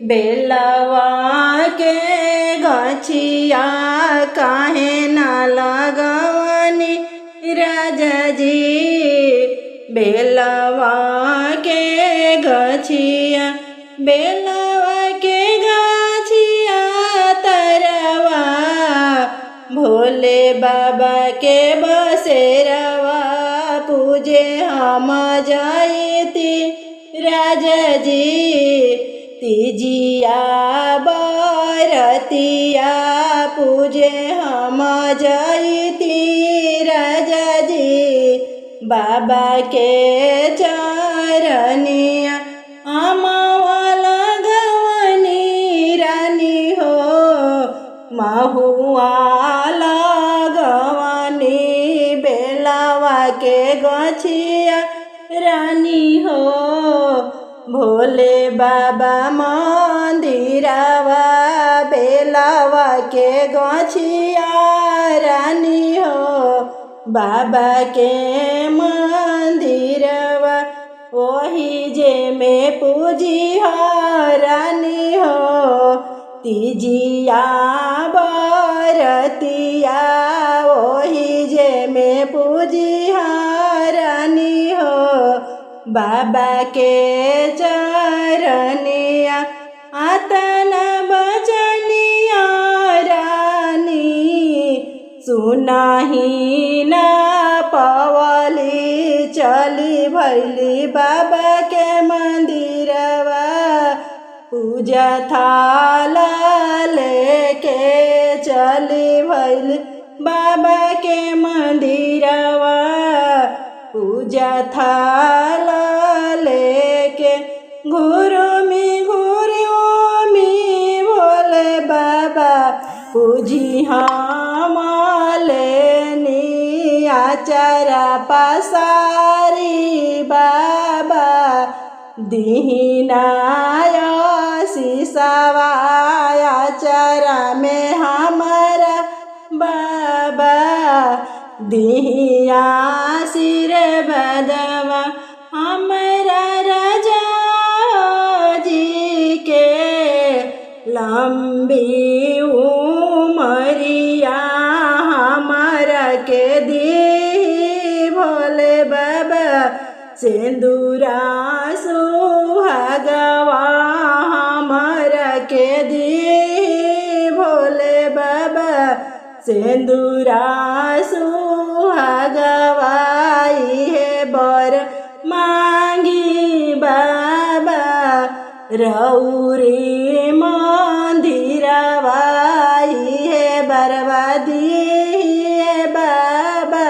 बेलवा के गछिया काहे ना लगवनी राजा जी। बेलवा के गछिया बेलवा के गछिया तरवा भोले बाबा के बसेरवा पूजे हम जायती राजा जी। तीजिया बरतिया पूजे हम जायती राजा जी। बाबा के चरनिया अमावा लगवनी रानी हो महुआ लगवनी बेलवा के गछिया रानी हो। भोले बाबा मंदिरवा बेलवा के गछिया रानी हो। बाबा के मंदिरवा वही जे में पूजी हो रानी हो। तीजिया बरतिया वही जे में पूजी हो रानी हो। बाबा के चरनिया आतना बचनिया रानी सुनाही ना पवली चली भैली बाबा के मंदिरवा। पूजा थाला लेके चली भैली बाबा के मंदिरवा। पूजा थाला लेके घुरुमी भोले बाबा पूजी हम लेनी आचारा पसारी बाबा दीनाय सीसावा आचारा में हमारा बाबा दिहिया सिर बदवा हमारा राजा जी के लंबी उमरिया हमारा के दी भोले बाबा। सिंदूरा सुहागवा हमारा के दी भोले बाबा। सिंदूरा सुहागवाई है बर मांगी बाबा। रौरी मंदिरवाई है बर्बादी है बाबा।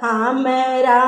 हमरा